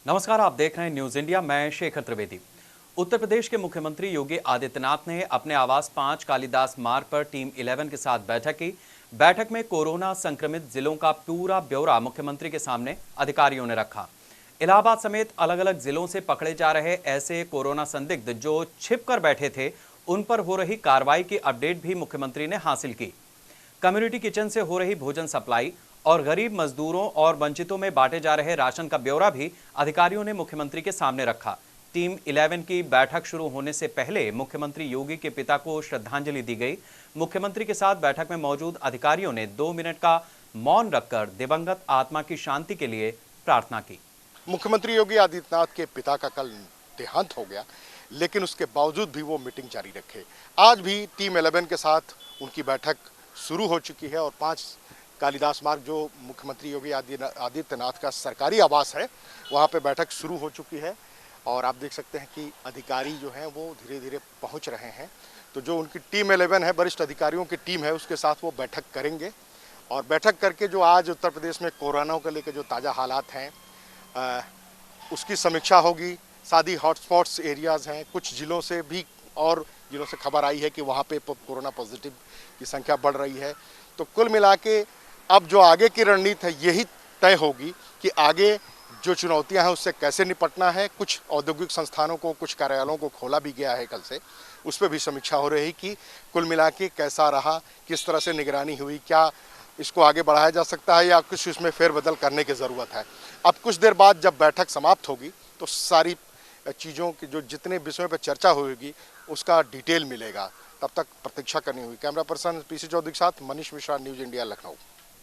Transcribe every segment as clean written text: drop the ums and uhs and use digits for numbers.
नमस्कार, आप देख रहे हैं न्यूज इंडिया। मैं शेखर त्रिवेदी। उत्तर प्रदेश के मुख्यमंत्री योगी आदित्यनाथ ने अपने आवास 5 कालिदास मार्ग पर टीम 11 के साथ बैठक की। बैठक में कोरोना संक्रमित जिलों का पूरा ब्यौरा मुख्यमंत्री के सामने अधिकारियों ने रखा। इलाहाबाद समेत अलग अलग जिलों से पकड़े जा रहे ऐसे कोरोना संदिग्ध जो छिप कर बैठे थे, उन पर हो रही कार्रवाई की अपडेट भी मुख्यमंत्री ने हासिल की। कम्युनिटी किचन से हो रही भोजन सप्लाई और गरीब मजदूरों और वंचितों में बांटे जा रहे राशन का ब्यौरा भी अधिकारियों ने मुख्यमंत्री के सामने रखा। टीम 11 की बैठक शुरू होने से पहले मुख्यमंत्री योगी के पिता को श्रद्धांजलि दी गई। मुख्यमंत्री के साथ बैठक में मौजूद अधिकारियों ने 2 मिनट का मौन रखकर दिवंगत आत्मा की शांति के लिए प्रार्थना की। मुख्यमंत्री योगी आदित्यनाथ के पिता का कल देहांत हो गया, लेकिन उसके बावजूद भी वो मीटिंग जारी रखे। आज भी टीम 11 के साथ उनकी बैठक शुरू हो चुकी है और 5 कालिदास मार्ग जो मुख्यमंत्री योगी आदित्यनाथ का सरकारी आवास है, वहाँ पे बैठक शुरू हो चुकी है। और आप देख सकते हैं कि अधिकारी जो हैं वो धीरे धीरे पहुँच रहे हैं। तो जो उनकी टीम 11 है, वरिष्ठ अधिकारियों की टीम है, उसके साथ वो बैठक करेंगे और बैठक करके जो आज उत्तर प्रदेश में कोरोना को लेकर जो ताज़ा हालात हैं उसकी समीक्षा होगी। साथ ही हॉटस्पॉट्स एरियाज़ हैं, कुछ जिलों से भी और जिलों से खबर आई है कि वहाँ पे कोरोना पॉजिटिव की संख्या बढ़ रही है। तो कुल मिला के अब जो आगे की रणनीति है यही तय होगी कि आगे जो चुनौतियां हैं उससे कैसे निपटना है। कुछ औद्योगिक संस्थानों को, कुछ कार्यालयों को खोला भी गया है कल से, उस पर भी समीक्षा हो रही कि कुल मिला के कैसा रहा, किस तरह से निगरानी हुई, क्या इसको आगे बढ़ाया जा सकता है या कुछ इसमें फेरबदल करने की ज़रूरत है। अब कुछ देर बाद जब बैठक समाप्त होगी तो सारी चीज़ों की जो जितने विषयों पर चर्चा होगी उसका डिटेल मिलेगा। तब तक प्रतीक्षा करनी हुई। कैमरा पर्सन पीसी चौधरी के साथ मनीष मिश्रा, न्यूज इंडिया, लखनऊ।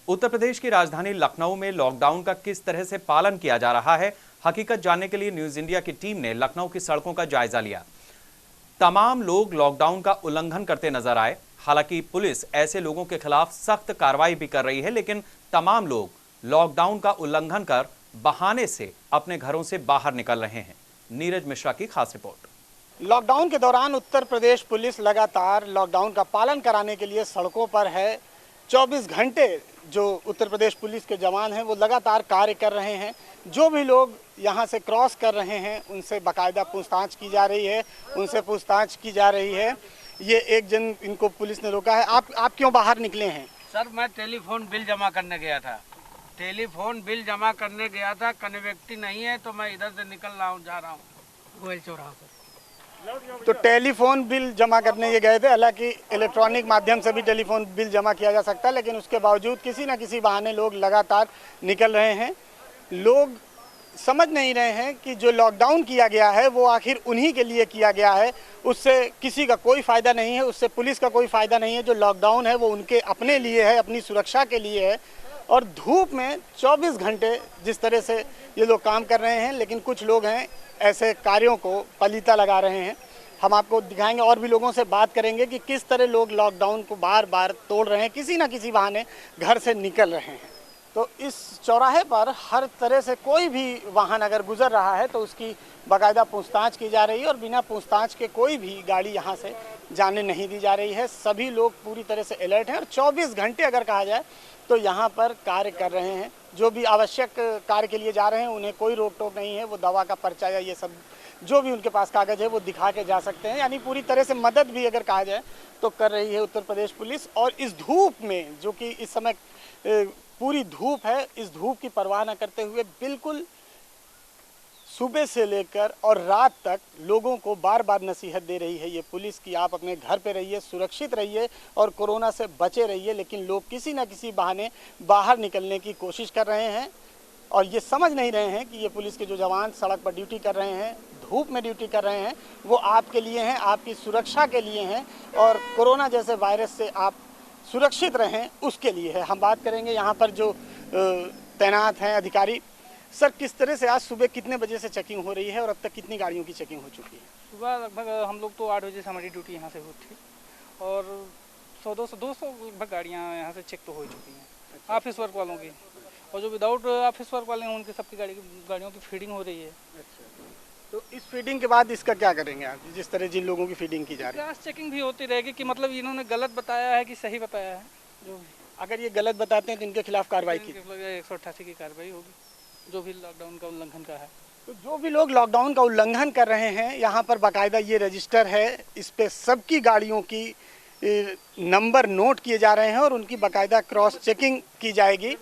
उत्तर प्रदेश की राजधानी लखनऊ में लॉकडाउन का किस तरह से पालन किया जा रहा है, हकीकत जानने के लिए न्यूज इंडिया की टीम ने लखनऊ की सड़कों का जायजा लिया। तमाम लोग लॉकडाउन का उल्लंघन करते नजर आए। हालांकि पुलिस ऐसे लोगों के खिलाफ सख्त कार्रवाई भी कर रही है, लेकिन तमाम लोग लॉकडाउन का उल्लंघन कर बहाने से अपने घरों से बाहर निकल रहे हैं। नीरज मिश्रा की खास रिपोर्ट। लॉकडाउन के दौरान उत्तर प्रदेश पुलिस लगातार लॉकडाउन का पालन कराने के लिए सड़कों पर है। 24 घंटे जो उत्तर प्रदेश पुलिस के जवान हैं वो लगातार कार्य कर रहे हैं। जो भी लोग यहाँ से क्रॉस कर रहे हैं उनसे बाकायदा पूछताछ की जा रही है, उनसे पूछताछ की जा रही है। ये एक जन इनको पुलिस ने रोका है। आप क्यों बाहर निकले हैं? सर, मैं टेलीफोन बिल जमा करने गया था। टेलीफोन बिल जमा करने गया था, कनेक्टिविटी नहीं है तो मैं इधर से निकल रहा हूँ, जा रहा हूँ गोयल चौराहा पर। तो टेलीफोन बिल जमा करने ये गए थे। हालांकि इलेक्ट्रॉनिक माध्यम से भी टेलीफोन बिल जमा किया जा सकता है, लेकिन उसके बावजूद किसी न किसी बहाने लोग लगातार निकल रहे हैं। लोग समझ नहीं रहे हैं कि जो लॉकडाउन किया गया है वो आखिर उन्हीं के लिए किया गया है। उससे किसी का कोई फ़ायदा नहीं है, उससे पुलिस का कोई फ़ायदा नहीं है। जो लॉकडाउन है वो उनके अपने लिए है, अपनी सुरक्षा के लिए है। और धूप में 24 घंटे जिस तरह से ये लोग काम कर रहे हैं, लेकिन कुछ लोग हैं ऐसे कार्यों को पलीता लगा रहे हैं। हम आपको दिखाएंगे और भी लोगों से बात करेंगे कि किस तरह लोग लॉकडाउन को बार बार तोड़ रहे हैं, किसी ना किसी बहाने घर से निकल रहे हैं। तो इस चौराहे पर हर तरह से कोई भी वाहन अगर गुजर रहा है तो उसकी बाकायदा पूछताछ की जा रही है और बिना पूछताछ के कोई भी गाड़ी यहाँ से जाने नहीं दी जा रही है। सभी लोग पूरी तरह से अलर्ट हैं और 24 घंटे अगर कहा जाए तो यहाँ पर कार्य कर रहे हैं। जो भी आवश्यक कार्य के लिए जा रहे हैं उन्हें कोई रोक टोक नहीं है। वो दवा का पर्चा या ये सब जो भी उनके पास कागज़ है वो दिखा के जा सकते हैं। यानी पूरी तरह से मदद भी अगर कहा जाए तो कर रही है उत्तर प्रदेश पुलिस। और इस धूप में, जो कि इस समय पूरी धूप है, इस धूप की परवाह न करते हुए बिल्कुल सुबह से लेकर और रात तक लोगों को बार बार नसीहत दे रही है ये पुलिस कि आप अपने घर पे रहिए, सुरक्षित रहिए और कोरोना से बचे रहिए। लेकिन लोग किसी न किसी बहाने बाहर निकलने की कोशिश कर रहे हैं और ये समझ नहीं रहे हैं कि ये पुलिस के जो जवान सड़क पर ड्यूटी कर रहे हैं, धूप में ड्यूटी कर रहे हैं, वो आपके लिए हैं, आपकी सुरक्षा के लिए हैं और कोरोना जैसे वायरस से आप सुरक्षित रहें उसके लिए है। हम बात करेंगे यहाँ पर जो तैनात हैं अधिकारी। सर, किस तरह से आज सुबह कितने बजे से चेकिंग हो रही है और अब तक कितनी गाड़ियों की चेकिंग हो चुकी है? सुबह लगभग हम लोग तो 8 बजे से हमारी ड्यूटी यहाँ से हुई थी और 100-200 लगभग गाड़ियाँ यहाँ से चेक तो हो चुकी हैं। अच्छा। ऑफिस वर्क वालों की और जो विदाउट ऑफिस वर्क वाले हैं उनकी सबकी गाड़ियों की फीडिंग हो रही है। अच्छा। तो इस फीडिंग के बाद इसका क्या करेंगे आप, जिस तरह जिन लोगों की फीडिंग की जा रही है? क्रॉस चेकिंग भी होती रहेगी कि मतलब इन्होंने गलत बताया है कि सही बताया है। जो भी अगर ये गलत बताते हैं तो इनके खिलाफ कार्रवाई की? 188 की कार्रवाई होगी, जो भी लॉकडाउन का उल्लंघन का है। तो जो भी लोग लॉकडाउन का उल्लंघन कर रहे हैं, यहाँ पर बाकायदा ये रजिस्टर है, इस पे सबकी गाड़ियों की नंबर नोट किए जा रहे हैं और उनकी बाकायदा क्रॉस चेकिंग की जाएगी,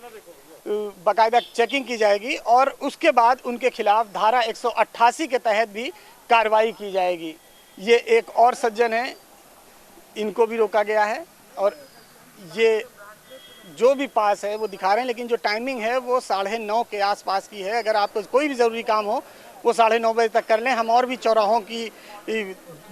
बाकायदा चेकिंग की जाएगी और उसके बाद उनके खिलाफ धारा 188 के तहत भी कार्रवाई की जाएगी। ये एक और सज्जन है, इनको भी रोका गया है और ये जो भी पास है वो दिखा रहे हैं, लेकिन जो टाइमिंग है वो 9:30 के आसपास की है। अगर आपको कोई भी ज़रूरी काम हो वो 9:30 बजे तक कर लें। हम और भी चौराहों की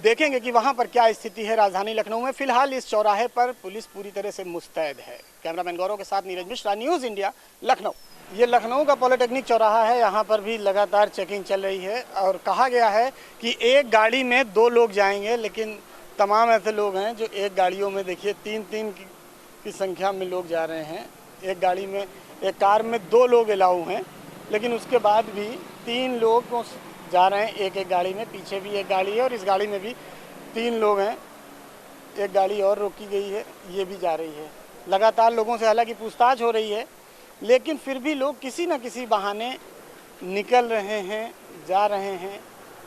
देखेंगे कि वहाँ पर क्या स्थिति है राजधानी लखनऊ में। फिलहाल इस चौराहे पर पुलिस पूरी तरह से मुस्तैद है। कैमरामैन गौरव के साथ नीरज मिश्रा, न्यूज़ इंडिया, लखनऊ। ये लखनऊ का पॉलिटेक्निक चौराहा है, यहाँ पर भी लगातार चेकिंग चल रही है और कहा गया है कि एक गाड़ी में 2 लोग जाएंगे, लेकिन तमाम ऐसे लोग हैं जो एक गाड़ियों में देखिए 3-3 की संख्या में लोग जा रहे हैं। एक गाड़ी में, एक कार में 2 लोग अलाउ हैं, लेकिन उसके बाद भी 3 लोग जा रहे हैं एक गाड़ी में। पीछे भी एक गाड़ी है और इस गाड़ी में भी 3 लोग हैं। एक गाड़ी और रोकी गई है, ये भी जा रही है। लगातार लोगों से हालांकि पूछताछ हो रही है, लेकिन फिर भी लोग किसी न किसी बहाने निकल रहे हैं, जा रहे हैं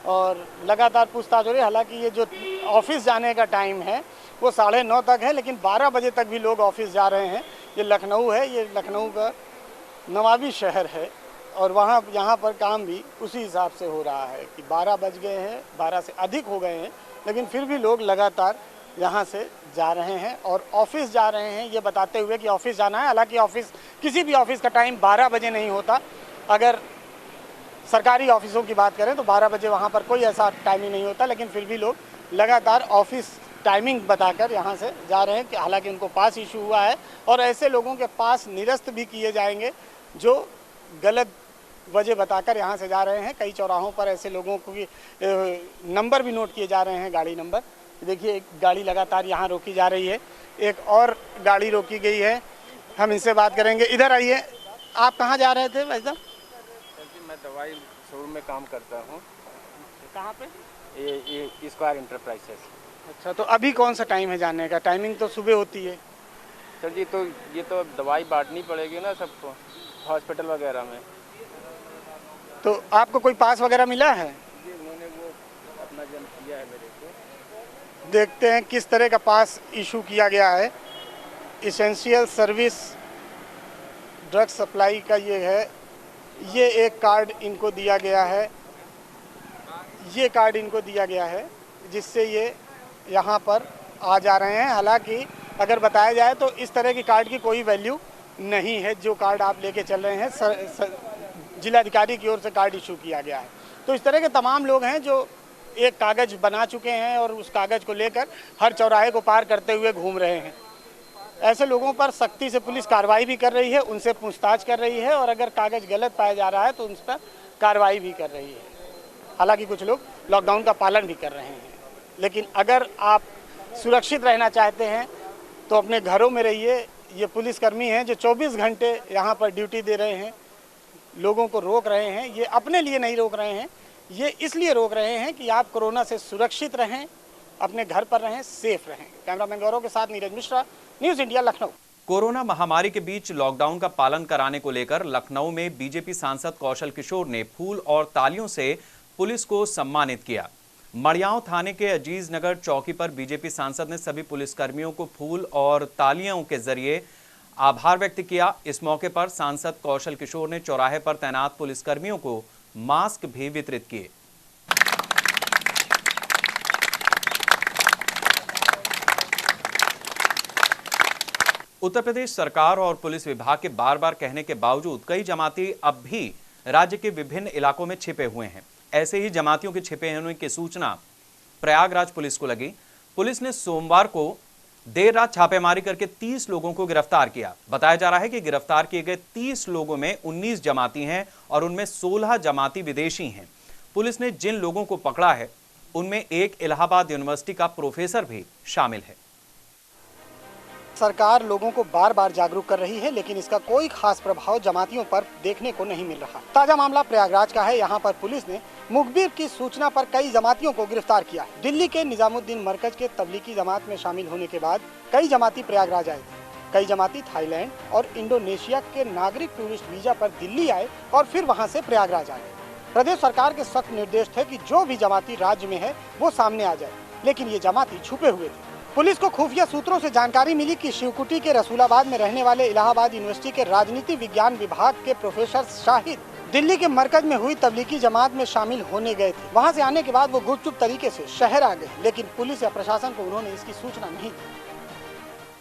और लगातार पूछताछ हो रही है। हालांकि ये जो ऑफिस जाने का टाइम है वो 9:30 तक है, लेकिन 12 बजे तक भी लोग ऑफिस जा रहे हैं। ये लखनऊ है, ये लखनऊ का नवाबी शहर है और यहाँ पर काम भी उसी हिसाब से हो रहा है कि 12 बज गए हैं, 12 से अधिक हो गए हैं, लेकिन फिर भी लोग लगातार यहाँ से जा रहे हैं और ऑफिस जा रहे हैं ये बताते हुए कि ऑफिस जाना है। हालांकि ऑफिस, किसी भी ऑफिस का टाइम 12 बजे नहीं होता। अगर सरकारी ऑफिसों की बात करें तो 12 बजे वहाँ पर कोई ऐसा टाइमिंग नहीं होता, लेकिन फिर भी लोग लगातार ऑफिस टाइमिंग बताकर यहाँ से जा रहे हैं कि हालांकि उनको पास इशू हुआ है और ऐसे लोगों के पास निरस्त भी किए जाएंगे जो गलत वजह बताकर यहाँ से जा रहे हैं। कई चौराहों पर ऐसे लोगों को भी नंबर भी नोट किए जा रहे हैं, गाड़ी नंबर। देखिए एक गाड़ी लगातार यहाँ रोकी जा रही है, एक और गाड़ी रोकी गई है। हम इनसे बात करेंगे। इधर आइए, आप कहाँ जा रहे थे भाई साहब? मैं दवाई शोरूम में काम करता हूँ। कहाँ पे? ये स्क्वायर इंटरप्राइजेस। अच्छा, तो अभी कौन सा टाइम है जाने का? टाइमिंग तो सुबह होती है सर जी। तो ये तो दवाई बांटनी पड़ेगी ना सबको, हॉस्पिटल वगैरह में। तो आपको कोई पास वगैरह मिला है? जी उन्होंने वो अपना जन्म किया है मेरे को। देखते हैं किस तरह का पास इशू किया गया है। इसेंशियल सर्विस ड्रग सप्लाई का ये है। ये एक कार्ड इनको दिया गया है, ये कार्ड इनको दिया गया है जिससे ये यहाँ पर आ जा रहे हैं। हालांकि अगर बताया जाए तो इस तरह की कार्ड की कोई वैल्यू नहीं है जो कार्ड आप लेके चल रहे हैं। जिलाधिकारी की ओर से कार्ड इशू किया गया है। तो इस तरह के तमाम लोग हैं जो एक कागज़ बना चुके हैं और उस कागज़ को लेकर हर चौराहे को पार करते हुए घूम रहे हैं। ऐसे लोगों पर सख्ती से पुलिस कार्रवाई भी कर रही है, उनसे पूछताछ कर रही है और अगर कागज़ गलत पाया जा रहा है तो उन पर कार्रवाई भी कर रही है। हालांकि कुछ लोग लॉकडाउन का पालन भी कर रहे हैं, लेकिन अगर आप सुरक्षित रहना चाहते हैं तो अपने घरों में रहिए। ये पुलिसकर्मी हैं जो 24 घंटे यहाँ पर ड्यूटी दे रहे हैं, लोगों को रोक रहे हैं। ये अपने लिए नहीं रोक रहे हैं, ये इसलिए रोक रहे हैं कि आप कोरोना से सुरक्षित रहें, अपने घर पर रहें, सेफ रहें। कैमरामैन गौरव के साथ Neeraj Mishra, news India, Lucknow. Corona महामारी के बीच लॉकडाउन का पालन कराने को लेकर लखनऊ में बीजेपी सांसद कौशल किशोर ने फूल और तालियों से पुलिस को सम्मानित किया। मड़ियाव थाने के अजीज नगर चौकी पर बीजेपी सांसद ने सभी पुलिसकर्मियों को फूल और तालियों के जरिए आभार व्यक्त किया। इस मौके पर सांसद कौशल किशोर ने चौराहे पर तैनात पुलिसकर्मियों को मास्क भी वितरित किए। उत्तर प्रदेश सरकार और पुलिस विभाग के बार बार कहने के बावजूद कई जमाती अब भी राज्य के विभिन्न इलाकों में छिपे हुए हैं। ऐसे ही जमातियों के छिपे होने की सूचना प्रयागराज पुलिस को लगी। पुलिस ने सोमवार को देर रात छापेमारी करके 30 लोगों को गिरफ्तार किया। बताया जा रहा है कि गिरफ्तार किए गए 30 लोगों में 19 जमाती हैं और उनमें 16 जमाती विदेशी हैं। पुलिस ने जिन लोगों को पकड़ा है उनमें एक इलाहाबाद यूनिवर्सिटी का प्रोफेसर भी शामिल है। सरकार लोगों को बार बार जागरूक कर रही है, लेकिन इसका कोई खास प्रभाव जमातियों पर देखने को नहीं मिल रहा। ताजा मामला प्रयागराज का है। यहाँ पर पुलिस ने मुखबिर की सूचना पर कई जमातियों को गिरफ्तार किया है। दिल्ली के निजामुद्दीन मरकज के तबलीगी जमात में शामिल होने के बाद कई जमाती प्रयागराज आए थे। कई जमाती थाईलैंड और इंडोनेशिया के नागरिक टूरिस्ट वीजा पर दिल्ली आए और फिर वहां से प्रयागराज आ गए। प्रदेश सरकार के सख्त निर्देश थे कि जो भी जमाती राज्य में है वो सामने आ जाए, लेकिन ये जमाती छुपे हुए थे। पुलिस को खुफिया सूत्रों से जानकारी मिली कि शिवकुटी के रसूलाबाद में रहने वाले इलाहाबाद यूनिवर्सिटी के राजनीति विज्ञान विभाग के प्रोफेसर शाहिद दिल्ली के मरकज में हुई तबलीगी जमात में शामिल होने गए थे। वहां से आने के बाद वो गुपचुप तरीके से शहर आ गए, लेकिन पुलिस या प्रशासन को उन्होंने इसकी सूचना नहीं दी।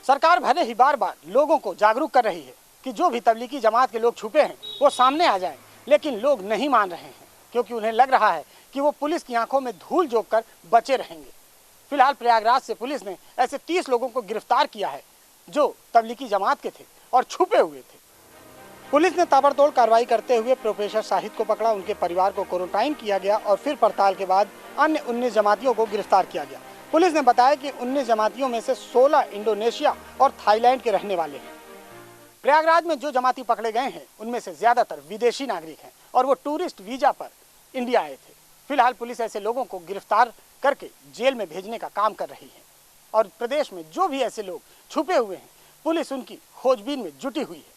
सरकार भले ही बार बार लोगों को जागरूक कर रही है कि जो भी तबलीगी जमात के लोग छुपे हैं वो सामने आ जाएं, लेकिन लोग नहीं मान रहे हैं, क्योंकि उन्हें लग रहा है कि वो पुलिस की आंखों में धूल झोंक कर बचे रहेंगे। फिलहाल प्रयागराज से पुलिस ने ऐसे 30 लोगों को गिरफ्तार किया है जो तबलीगी जमात के थे और छुपे हुए थे। पुलिस ने ताबड़तोड़ कार्रवाई करते हुए प्रोफेसर शाहिद को पकड़ा, उनके परिवार को क्वारंटाइन किया गया और फिर पड़ताल के बाद अन्य 19 जमातियों को गिरफ्तार किया गया। पुलिस ने बताया कि 19 जमातियों में से 16 इंडोनेशिया और थाईलैंड के रहने वाले हैं। प्रयागराज में जो जमाती पकड़े गए हैं उनमें से ज्यादातर विदेशी नागरिक हैं और वो टूरिस्ट वीजा पर इंडिया आए थे। फिलहाल पुलिस ऐसे लोगों को गिरफ्तार करके जेल में भेजने का काम कर रही है और प्रदेश में जो भी ऐसे लोग छुपे हुए हैं पुलिस उनकी खोजबीन में जुटी हुई है।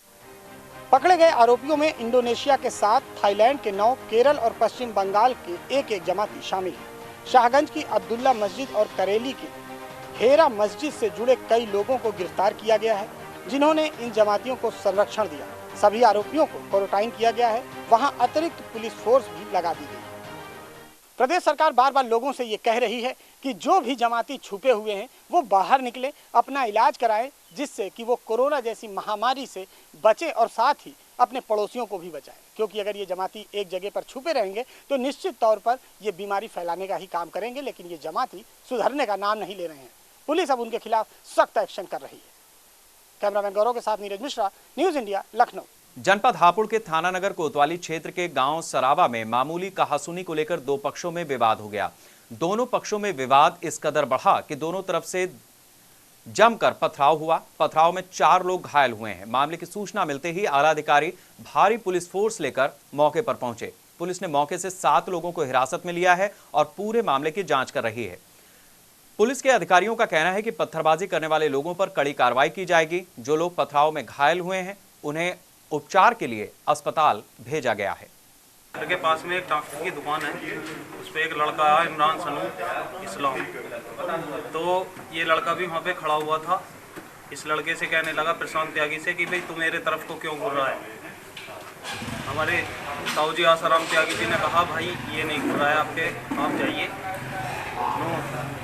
पकड़े गए आरोपियों में इंडोनेशिया के 7, थाईलैंड के 9, केरल और पश्चिम बंगाल के एक जमाती शामिल है। शाहगंज की अब्दुल्ला मस्जिद और करेली की हेरा मस्जिद से जुड़े कई लोगों को गिरफ्तार किया गया है, जिन्होंने इन जमातियों को संरक्षण दिया। सभी आरोपियों को क्वारंटाइन किया गया है, वहां अतिरिक्त पुलिस फोर्स भी लगा दी गई है। प्रदेश सरकार बार बार लोगों से ये कह रही है कि जो भी जमाती छुपे हुए हैं वो बाहर निकले, अपना इलाज कराएं, जिससे कि वो कोरोना जैसी महामारी से बचे और साथ ही अपने पड़ोसियों को भी बचाएं, क्योंकि अगर ये जमाती एक जगह पर छुपे रहेंगे तो निश्चित तौर पर ये बीमारी फैलाने का ही काम करेंगे, लेकिन ये जमाती सुधरने का नाम नहीं ले रहे हैं। पुलिस अब उनके खिलाफ सख्त एक्शन कर रही है। कैमरामैन गौरव के साथ नीरज मिश्रा, न्यूज इंडिया, लखनऊ। जनपद हापुड़ के थाना नगर कोतवाली क्षेत्र के गांव सरावा में मामूली कहासुनी को लेकर दो पक्षों में विवाद हो गया। दोनों पक्षों में विवाद इस कदर बढ़ा कि दोनों तरफ से जमकर पथराव हुआ। पथराव में 4 लोग घायल हुए हैं। मामले की सूचना मिलते ही आला अधिकारी भारी पुलिस फोर्स लेकर मौके पर पहुंचे। पुलिस ने मौके से 7 लोगों को हिरासत में लिया है और पूरे मामले की जांच कर रही है। पुलिस के अधिकारियों का कहना है कि पत्थरबाजी करने वाले लोगों पर कड़ी कार्रवाई की जाएगी। जो लोग पथराव में घायल हुए हैं उन्हें उपचार के लिए अस्पताल भेजा गया है। घर के पास में एक टॉफी की दुकान है, उस पर एक लड़का आया, इमरान सनू इस्लाम। तो ये लड़का भी वहाँ पे खड़ा हुआ था। इस लड़के से कहने लगा प्रशांत त्यागी से कि भाई तू मेरे तरफ को क्यों घूर रहा है। हमारे ताऊजी आसाराम त्यागी जी ने कहा भाई ये नहीं घूर रहा है आपके, आप जाइए।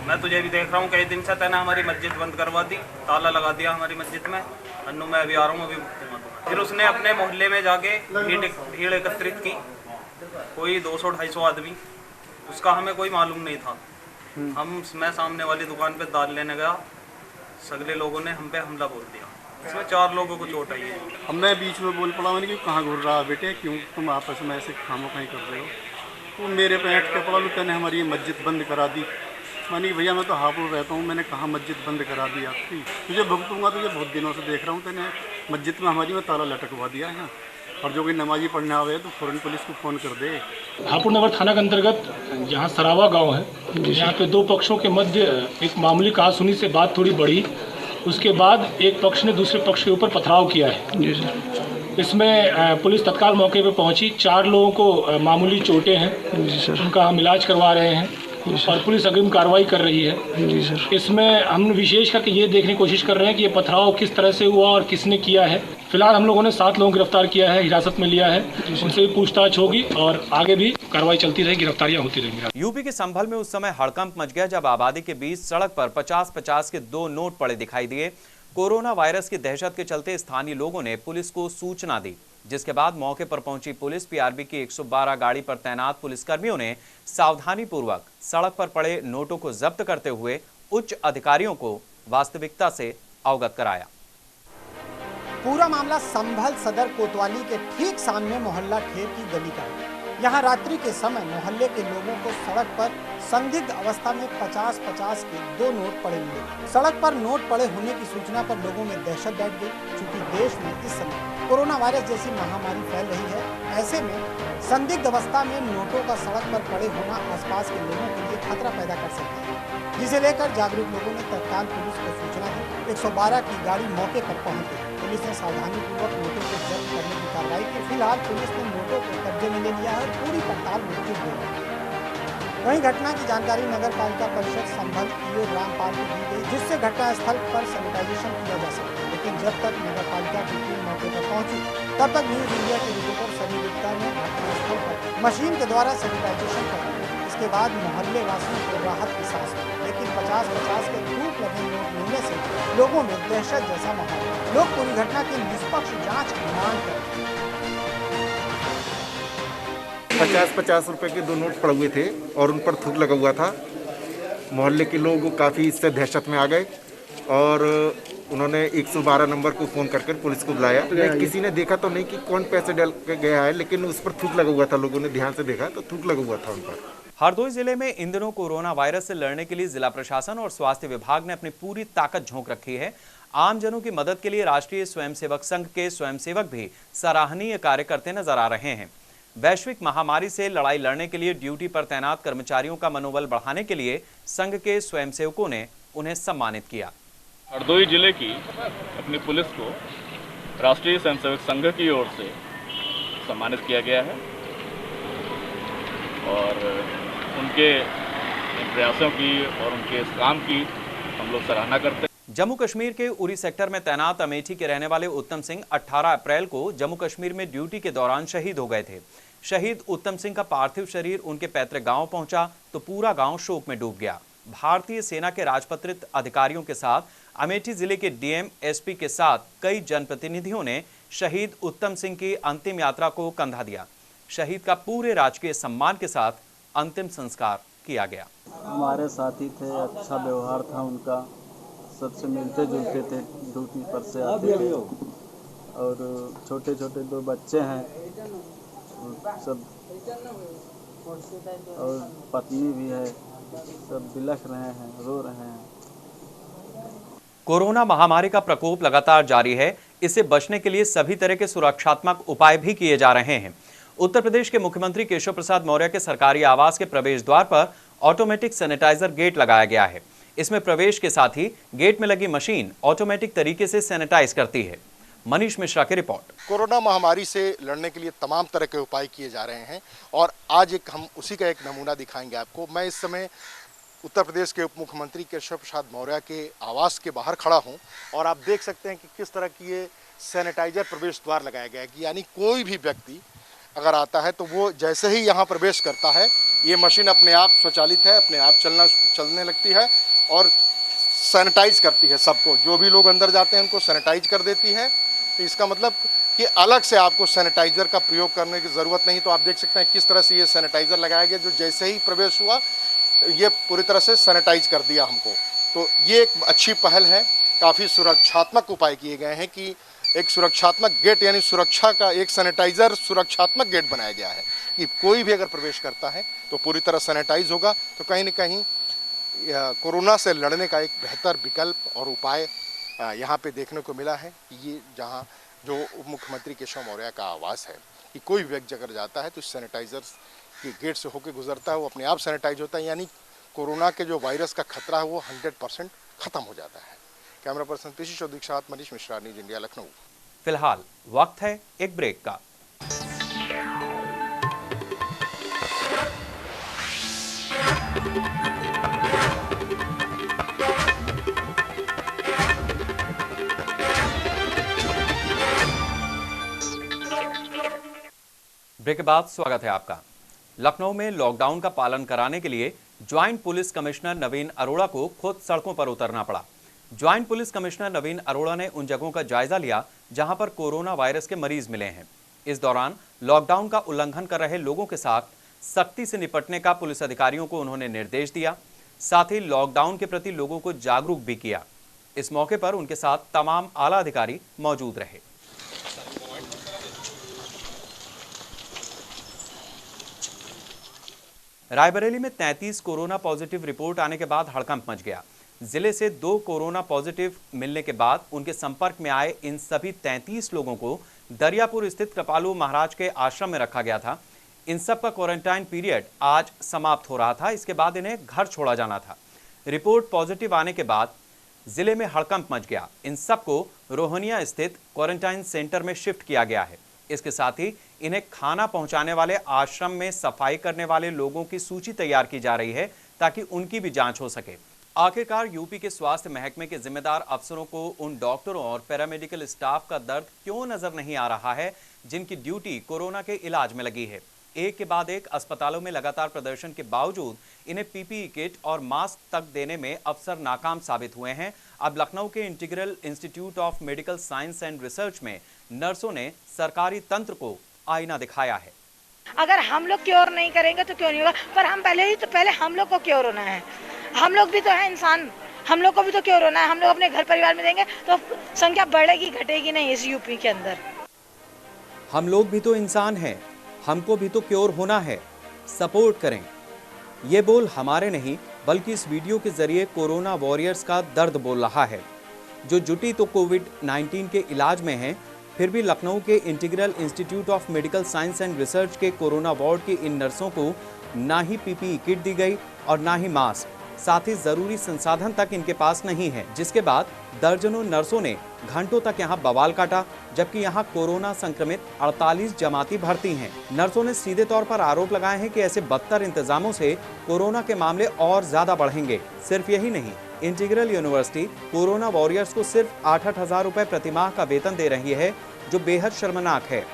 मैं तुझे भी देख रहा हूँ, कई दिन से तैने हमारी मस्जिद बंद करवा दी, ताला लगा दिया हमारी मस्जिद में। अन्नू मैं अभी आ रहा हूँ, अभी। फिर उसने अपने मोहल्ले में जाके भीड़ एकत्रित की, कोई 200-250 आदमी। उसका हमें कोई मालूम नहीं था। मैं सामने वाली दुकान पे दाल लेने गया, सगले लोगों ने हम पे हमला बोल दिया। इसमें 4 लोगों को चोट आई है। अब मैं बीच में बोल पड़ा, मैंने कि कहाँ घूर रहा बेटे, क्यों तुम आपस में ऐसे खामोखाई कर रहे हो। तो मेरे पे ऐठ के पड़ा, तूने हमारी ये मस्जिद बंद करा दी। मैंने भैया मैं तो हापुड़ रहता हूँ, मैंने कहाँ मस्जिद बंद करा दी आपकी, तुझे भुगतूंगा, तुझे बहुत दिनों से देख रहा हूँ, तूने मस्जिद में हमारी में ताला लटकवा दिया है। और जो कोई नमाजी पढ़ने आवे तो फौरन पुलिस को फ़ोन कर दे। हापुड़ नगर थाना के अंतर्गत जहाँ सरावा गांव है, यहाँ पे 2 पक्षों के मध्य एक मामूली कहासुनी से बात थोड़ी बढ़ी। उसके बाद एक पक्ष ने दूसरे पक्ष के ऊपर पथराव किया है। इसमें पुलिस तत्काल मौके पर पहुंची। 4 लोगों को मामूली चोटें हैं, उनका हम इलाज करवा रहे हैं और पुलिस अग्रिम कार्रवाई कर रही है। जी सर। इसमें हम विशेष करके ये देखने की कोशिश कर रहे हैं कि ये पथराव किस तरह से हुआ और किसने किया है। फिलहाल हम लोगों ने 7 लोगों को गिरफ्तार किया है, हिरासत में लिया है। उनसे भी पूछताछ होगी और आगे भी कार्रवाई चलती रहेगी, गिरफ्तारियां होती रहेंगी। यूपी के संभल में उस समय हड़कंप मच गया जब आबादी के बीच सड़क पर 50-50 के 2 नोट पड़े दिखाई दिए। कोरोना वायरस की दहशत के चलते स्थानीय लोगों ने पुलिस को सूचना दी, जिसके बाद मौके पर पहुंची पुलिस। पीआरबी की 112 गाड़ी पर तैनात पुलिसकर्मियों ने सावधानी पूर्वक सड़क पर पड़े नोटों को जब्त करते हुए उच्च अधिकारियों को वास्तविकता से अवगत कराया। पूरा मामला संभल सदर कोतवाली के ठीक सामने मोहल्ला ठेर की गली का है। यहाँ रात्रि के समय मोहल्ले के लोगों को सड़क पर संदिग्ध अवस्था में 50-50 के 2 नोट पड़े मिले। सड़क पर नोट पड़े होने की सूचना पर लोगों में दहशत बैठ गई। चूंकि देश में इस समय कोरोना वायरस जैसी महामारी फैल रही है, ऐसे में संदिग्ध अवस्था में नोटों का सड़क पर पड़े होना आसपास के लोगों के लिए खतरा पैदा कर सकता है, जिसे लेकर जागरूक लोगों ने तत्काल पुलिस को सूचना दी। 112 की गाड़ी मौके पर पहुंच गई। पुलिस ने सावधानीपूर्वक नोटों को जब्त करने की कार्रवाई की। फिलहाल पुलिस ने नोटों को कब्जे में ले लिया है और पूरी पड़ताल में जुट गई है। वहीं घटना की जानकारी नगर पालिका परिषद संभल ईओ रामपाल को दी गई, जिससे घटनास्थल पर सैनिटाइजेशन किया जा सके। लेकिन जब तक नगर पालिका की टीम मौके पर पहुंची, तब तक न्यूज इंडिया के रिपोर्टर सनी गुप्ता ने घटनास्थल पर मशीन के द्वारा सैनिटाइजेशन कराया। इसके बाद मोहल्ले वासियों को राहत की सांस मिली, लेकिन 50-50 के धूप लगे नोट मिलने से लोगों में दहशत जैसा माहौल। लोग पूरी घटना की निष्पक्ष जाँच की मांग कर 50-50 रुपए के 2 नोट पड़े हुए थे और उन पर थूक लगा हुआ था। मोहल्ले के लोग काफ़ी इससे दहशत में आ गए और उन्होंने 112 नंबर को फ़ोन कर पुलिस को बुलाया। किसी ने देखा तो नहीं कि कौन पैसे डाल के गया है, लेकिन उस पर थूक लगा हुआ था। लोगों ने ध्यान से देखा तो थूक लगा हुआ था उन पर। हरदोई जिले में इन दिनों कोरोना वायरस से लड़ने के लिए जिला प्रशासन और स्वास्थ्य विभाग ने अपनी पूरी ताकत झोंक रखी है। आमजनों की मदद के लिए राष्ट्रीय स्वयंसेवक संघ के स्वयंसेवक भी सराहनीय कार्य करते नजर आ रहे हैं। वैश्विक महामारी से लड़ाई लड़ने के लिए ड्यूटी पर तैनात कर्मचारियों का मनोबल बढ़ाने के लिए संघ के स्वयंसेवकों ने उन्हें सम्मानित किया। हरदोई जिले की अपनी पुलिस को राष्ट्रीय स्वयंसेवक संघ की ओर से सम्मानित किया गया है और उनके प्रयासों की और उनके इस काम की हम लोग सराहना करते हैं। जम्मू कश्मीर के उरी सेक्टर में तैनात अमेठी के रहने वाले उत्तम सिंह 18 अप्रैल को जम्मू कश्मीर में ड्यूटी के दौरान शहीद हो गए थे। शहीद उत्तम सिंह का पार्थिव शरीर उनके पैतृक गांव पहुंचा तो पूरा गांव शोक में डूब गया। भारतीय सेना के राजपत्रित अधिकारियों के साथ अमेठी जिले के डीएम, एसपी के साथ कई जनप्रतिनिधियों ने शहीद उत्तम सिंह की अंतिम यात्रा को कंधा दिया। शहीद का पूरे राजकीय सम्मान के साथ अंतिम संस्कार किया गया। हमारे साथी थे, अच्छा व्यवहार था उनका, सबसे मिलते जुलते थे, ड्यूटी पर से आते थे और छोटे छोटे 2 बच्चे हैं सब और पत्नी भी है, सब बिलख रहे हैं, रो रहे हैं। कोरोना महामारी का प्रकोप लगातार जारी है। इससे बचने के लिए सभी तरह के सुरक्षात्मक उपाय भी किए जा रहे हैं। उत्तर प्रदेश के मुख्यमंत्री केशव प्रसाद मौर्य के सरकारी आवास के प्रवेश द्वार पर ऑटोमेटिक सैनिटाइजर गेट लगाया गया है। इसमें प्रवेश के साथ ही गेट में लगी मशीन ऑटोमेटिक तरीके से सैनिटाइज करती है। मनीष मिश्रा की रिपोर्ट। कोरोना महामारी से लड़ने के लिए तमाम तरह के उपाय किए जा रहे हैं और आज हम उसी का एक नमूना दिखाएंगे आपको। मैं इस समय उत्तर प्रदेश के उप मुख्यमंत्री केशव प्रसाद मौर्य के आवास के बाहर खड़ा हूं और आप देख सकते हैं कि किस तरह की ये सैनिटाइजर प्रवेश द्वार लगाया गया है कि यानी कोई भी व्यक्ति अगर आता है तो वो जैसे ही यहाँ प्रवेश करता है ये मशीन अपने आप स्वचालित है, अपने आप चलने लगती है और सैनिटाइज करती है सबको। जो भी लोग अंदर जाते हैं उनको सैनिटाइज कर देती है। तो इसका मतलब कि अलग से आपको सैनिटाइजर का प्रयोग करने की ज़रूरत नहीं। तो आप देख सकते हैं किस तरह से ये सैनिटाइजर लगाया गया, जो जैसे ही प्रवेश हुआ ये पूरी तरह से सैनिटाइज कर दिया हमको। तो ये एक अच्छी पहल है। काफ़ी सुरक्षात्मक उपाय किए गए हैं कि एक सुरक्षात्मक गेट यानी सुरक्षा का एक सैनिटाइजर सुरक्षात्मक गेट बनाया गया है कि कोई भी अगर प्रवेश करता है तो पूरी तरह सैनिटाइज होगा। तो कहीं न कहीं कोरोना से लड़ने का एक बेहतर विकल्प और उपाय यहाँ पे देखने को मिला है। ये जहाँ जो उप मुख्यमंत्री केशव मौर्य का आवास है कि कोई व्यक्ति अगर जाता है तो सैनिटाइजर के गेट से होकर गुजरता है, वो अपने आप सैनिटाइज होता है, यानी कोरोना के जो वायरस का खतरा है वो 100% खत्म हो जाता है। कैमरा पर्सन पीसी चौधरी के साथ मनीष मिश्रा, न्यूज इंडिया, लखनऊ। फिलहाल वक्त है एक ब्रेक का। ब्रेक के बाद स्वागत है आपका। लखनऊ में लॉकडाउन का पालन कराने के लिए ज्वाइंट पुलिस कमिश्नर नवीन अरोड़ा को खुद सड़कों पर उतरना पड़ा। ज्वाइंट पुलिस कमिश्नर नवीन अरोड़ा ने उन जगहों का जायजा लिया जहां पर कोरोना वायरस के मरीज मिले हैं। इस दौरान लॉकडाउन का उल्लंघन कर रहे लोगों के साथ सख्ती से निपटने का पुलिस अधिकारियों को उन्होंने निर्देश दिया। साथ ही लॉकडाउन के प्रति लोगों को जागरूक भी किया। इस मौके पर उनके साथ तमाम आला अधिकारी मौजूद रहे। रायबरेली में 33 कोरोना पॉजिटिव रिपोर्ट आने के बाद हड़कंप मच गया। जिले से 2 कोरोना पॉजिटिव मिलने के बाद उनके संपर्क में आए इन सभी 33 लोगों को दरियापुर स्थित कृपालू महाराज के आश्रम में रखा गया था। इन सब का क्वारंटाइन पीरियड आज समाप्त हो रहा था। इसके बाद इन्हें घर छोड़ा जाना था। रिपोर्ट पॉजिटिव आने के बाद जिले में हड़कंप मच गया। इन सबको रोहनिया स्थित क्वारंटाइन सेंटर में शिफ्ट किया गया है। इसके साथ ही इन्हें खाना पहुंचाने वाले आश्रम में सफाई करने वाले लोगों की सूची तैयार की जा रही है ताकि उनकी भी जांच हो सके। आखिरकार यूपी के स्वास्थ्य महकमे के जिम्मेदार अफसरों को उन डॉक्टरों और पैरामेडिकल स्टाफ का दर्द क्यों नजर नहीं आ रहा है जिनकी ड्यूटी कोरोना के इलाज में लगी है। एक के बाद एक अस्पतालों में लगातार प्रदर्शन के बावजूद इन्हें पीपीई किट और मास्क तक देने में अफसर नाकाम साबित हुए हैं। अब लखनऊ के integral institute of medical science and research में नर्सों ने सरकारी तंत्र को आईना दिखाया है। अगर हम लोग क्योर नहीं करेंगे तो क्यों नहीं होगा, पर हम पहले हम लोग को क्योर होना है। हम लोग भी तो है इंसान, हम लोग को भी तो क्योर होना है। हम लोग अपने घर परिवार में देंगे तो संख्या बढ़ेगी घटेगी नहीं इस यूपी के अंदर। हम लोग भी तो इंसान हैं, हमको भी तो क्योर होना है, सपोर्ट करें। ये बोल हमारे नहीं बल्कि इस वीडियो के जरिए कोरोना वॉरियर्स का दर्द बोल रहा है, जो जुटी तो कोविड-19 के इलाज में है, फिर भी लखनऊ के integral institute of medical science and research के कोरोना वार्ड की इन नर्सों को ना ही पीपीई किट दी गई और ना ही मास्क, साथ ही जरूरी संसाधन तक इनके पास नहीं है। जिसके बाद दर्जनों नर्सों ने घंटों तक यहां बवाल काटा, जबकि यहां कोरोना संक्रमित 48 जमाती भर्ती हैं। नर्सों ने सीधे तौर पर आरोप लगाए हैं कि ऐसे बदतर इंतजामों से कोरोना के मामले और ज्यादा बढ़ेंगे। सिर्फ यही नहीं, इंटीग्रल यूनिवर्सिटी कोरोना वॉरियर्स को सिर्फ 8-8 हजार रुपए प्रतिमाह का वेतन दे रही है, जो बेहद शर्मनाक है।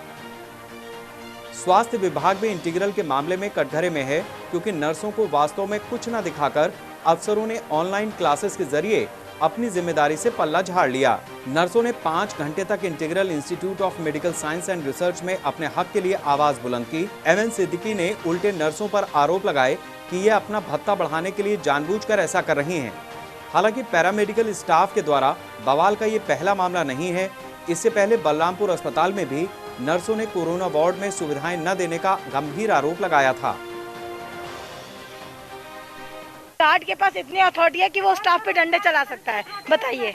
स्वास्थ्य विभाग भी इंटीग्रल के मामले में कटघरे में है, क्योंकि नर्सों को वास्तव में कुछ न दिखाकर अफसरों ने ऑनलाइन क्लासेस के जरिए अपनी जिम्मेदारी से पल्ला झाड़ लिया। नर्सों ने 5 घंटे तक integral institute of medical science and research में अपने हक के लिए आवाज बुलंद की। एमएन सिद्दीकी ने उल्टे नर्सों पर आरोप लगाए कि ये अपना भत्ता बढ़ाने के लिए जानबूझकर ऐसा कर रही हैं। हालांकि पैरामेडिकल स्टाफ के द्वारा बवाल का ये पहला मामला नहीं है। इससे पहले बलरामपुर अस्पताल में भी नर्सों ने कोरोना वार्ड में सुविधाएं न देने का गंभीर आरोप लगाया था। गार्ड के पास इतनी अथॉरिटी है कि वो स्टाफ पे डंडे चला सकता है। बताइए,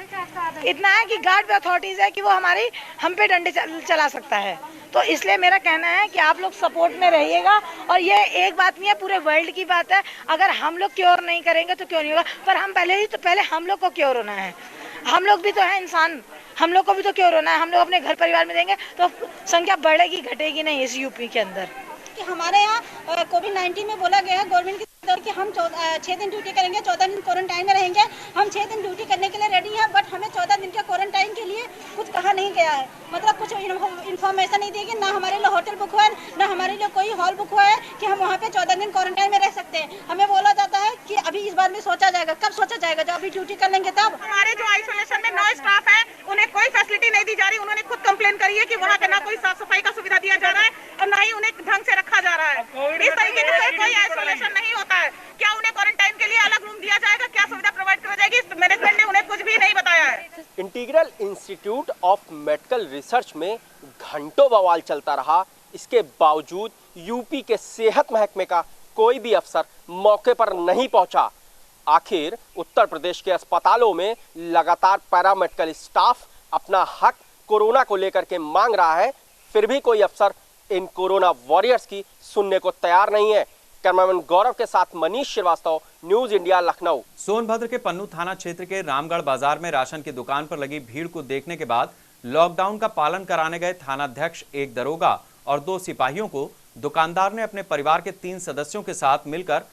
इतना है कि गार्ड पे अथॉरिटीज है कि वो हम पे डंडे चला सकता है। तो इसलिए मेरा कहना है कि आप लोग सपोर्ट में रहिएगा। और ये एक बात नहीं है, पूरे वर्ल्ड की बात है। अगर हम लोग क्योर नहीं करेंगे तो क्यों नहीं होगा, पर हम पहले हम लोग को क्योर होना है। हम लोग भी तो है इंसान, हम लोग को भी तो क्योर होना है। हम लोग अपने घर परिवार में देंगे तो संख्या बढ़ेगी घटेगी नहीं इस यूपी के अंदर। कि हमारे यहाँ कोविड-19 में बोला गया है गवर्नमेंट की तरफ कि हम 6 दिन ड्यूटी करेंगे, 14 दिन क्वारंटाइन में रहेंगे। हम 6 दिन ड्यूटी करने के लिए रेडी हैं, बट हमें 14 दिन के क्वारंटाइन के लिए कुछ कहा नहीं गया है। मतलब कुछ इन्फॉर्मेशन नहीं दी गई, ना हमारे लिए होटल बुक हुआ है, ना हमारे लिए कोई हॉल बुक हुआ है कि हम वहाँ पे 14 दिन क्वारंटाइन में रह सकते हैं। हमें बोला जाता है कि अभी इस बारे में सोचा जाएगा। कब सोचा जाएगा? जब अभी ड्यूटी कर लेंगे तब। हमारे जो आइसोलेशन में 9 स्टाफ है, उन्हें कोई फैसिलिटी नहीं दी जा रही। उन्होंने खुद कंप्लेन करी है कि वहाँ का ना कोई साफ सफाई का सुविधा दिया जा रहा है और ना ही उन्हें ढंग से रखा जा रहा है। इस तरीके से कोई आइसोलेशन नहीं होता है। क्या उन्हें क्वारंटाइन के लिए अलग रूम दिया जाएगा? क्या सुविधा प्रोवाइड कराई जाएगी? मैनेजमेंट ने उन्हें कुछ भी नहीं बताया है। Integral institute of medical research में घंटों बवाल चलता रहा। इसके बावजूद यूपी के सेहत महकमे का कोई भी अफसर मौके पर नहीं पहुंचा। आखिर उत्तर प्रदेश के अस्पतालों में लगातार पैरामेडिकल स्टाफ अपना हक कोरोना को लेकर के मांग रहा है, फिर भी कोई अफसर इन कोरोना वॉरियर्स की सुनने को तैयार नहीं है। कैमरामैन गौरव के साथ मनीष श्रीवास्तव, न्यूज इंडिया, लखनऊ। सोनभद्र के पन्नू थाना क्षेत्र के रामगढ़ बाजार में राशन की दुकान पर लगी भीड़ को देखने के बाद लॉकडाउन का पालन कराने गए थानाध्यक्ष, एक दरोगा और 2 सिपाहियों को दुकानदार ने अपने परिवार के 3 सदस्यों के साथ मिलकर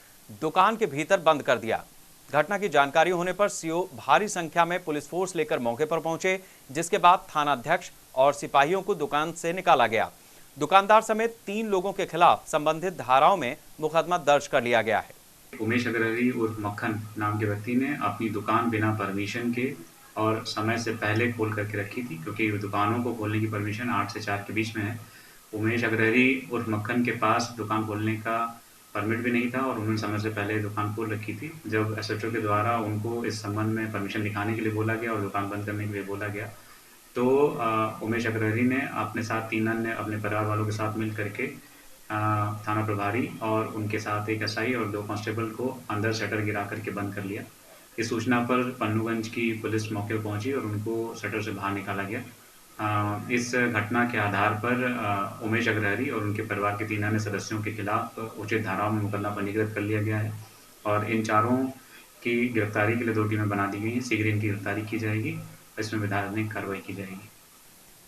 दुकान के भीतर बंद कर दिया। घटना की जानकारी होने पर सीओ भारी संख्या में पुलिस फोर्स लेकर मौके पर पहुंचे, जिसके बाद थानाध्यक्ष और सिपाहियों को दुकान से निकाला गया। दुकानदार समेत 3 लोगों के खिलाफ संबंधित धाराओं में मुकदमा दर्ज कर लिया गया है। उमेश अग्रहरी उर्फ मक्खन नाम के व्यक्ति ने अपनी दुकान बिना परमिशन के और समय से पहले खोल करके रखी थी, क्योंकि दुकानों को खोलने की परमिशन 8 से 4 के बीच में है। उमेश अग्रहरी उर्फ मक्खन के पास दुकान खोलने का परमिट भी नहीं था और उन्होंने समय से पहले दुकान खोल रखी थी। जब एसएचओ के द्वारा उनको इस संबंध में परमिशन दिखाने के लिए बोला गया और दुकान बंद करने के लिए बोला गया, तो उमेश अग्रहरी ने अपने साथ 3 अन्य अपने परिवार वालों के साथ मिल करके थाना प्रभारी और उनके साथ एक एसआई और 2 कांस्टेबल को अंदर शटर गिरा करके बंद कर लिया। इस सूचना पर पन्नूगंज की पुलिस मौके पर पहुंची और उनको शटर से बाहर निकाला गया इस घटना के आधार पर उमेश अग्रहरी और उनके परिवार के 3 अन्य सदस्यों के खिलाफ उचित धाराओं में मुकदमा पंजीकृत कर लिया गया है और इन चारों की गिरफ्तारी के लिए 2 टीमें बना दी गई हैं। शीघ्र इनकी गिरफ्तारी की जाएगी, इसमें वैधानिक कार्रवाई की जाएगी।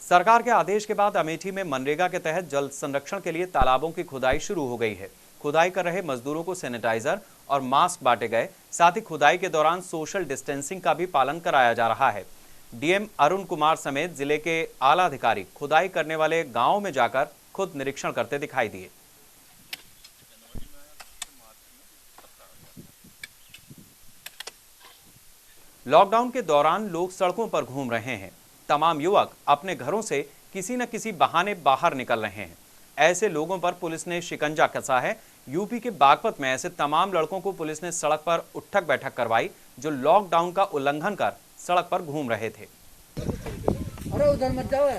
सरकार के आदेश के बाद अमेठी में मनरेगा के तहत जल संरक्षण के लिए तालाबों की खुदाई शुरू हो गई है। खुदाई कर रहे मजदूरों को सैनिटाइजर और मास्क बांटे गए। साथ ही खुदाई के दौरान सोशल डिस्टेंसिंग का भी पालन कराया जा रहा है। डीएम अरुण कुमार समेत जिले के आला अधिकारी खुदाई करने वाले गांवों में जाकर खुद निरीक्षण करते दिखाई दिए। लॉकडाउन के दौरान लोग सड़कों पर घूम रहे हैं। तमाम युवक अपने घरों से किसी न किसी बहाने बाहर निकल रहे हैं। ऐसे लोगों पर पुलिस ने शिकंजा कसा है। यूपी के बागपत में ऐसे तमाम लड़कों को पुलिस ने सड़क पर उठक बैठक करवाई जो लॉकडाउन का उल्लंघन कर सड़क पर घूम रहे थे। अरे उधर मत जाओ।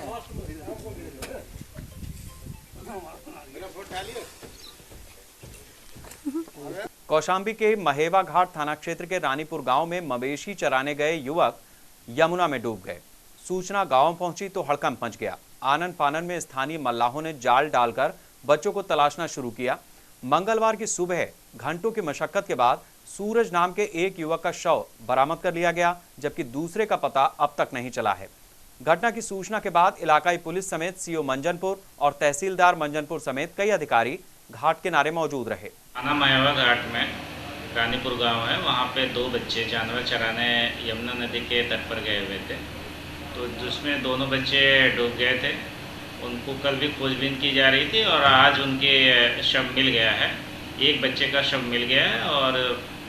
कौशाम्बी के महेवा घाट थाना क्षेत्र के रानीपुर गांव में मवेशी चराने गए युवक यमुना में डूब गए। सूचना गांव पहुंची तो हड़कंप मच गया। आनन फानन में स्थानीय मल्लाहों ने जाल डालकर बच्चों को तलाशना शुरू किया। मंगलवार की सुबह घंटों की मशक्कत के बाद सूरज नाम के एक युवक का शव बरामद कर लिया गया, जबकि दूसरे का पता अब तक नहीं चला है। घटना की सूचना के बाद इलाकाई पुलिस समेत सीओ मंजनपुर और तहसीलदार मंजनपुर समेत कई अधिकारी घाट किनारे मौजूद रहे। थाना महेवा घाट में रानीपुर गांव है, वहां पे 2 बच्चे जानवर चराने यमुना नदी के तट पर गए हुए थे, तो जिसमें दोनों बच्चे डूब गए थे। उनको कल भी खोजबीन की जा रही थी और आज उनके शव मिल गया है। एक बच्चे का शव मिल गया है और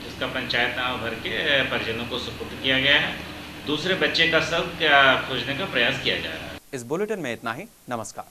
जिसका पंचायतनामा भर के परिजनों को सुपुर्द किया गया है। दूसरे बच्चे का शव खोजने का प्रयास किया जा रहा है। इस बुलेटिन में इतना ही। नमस्कार।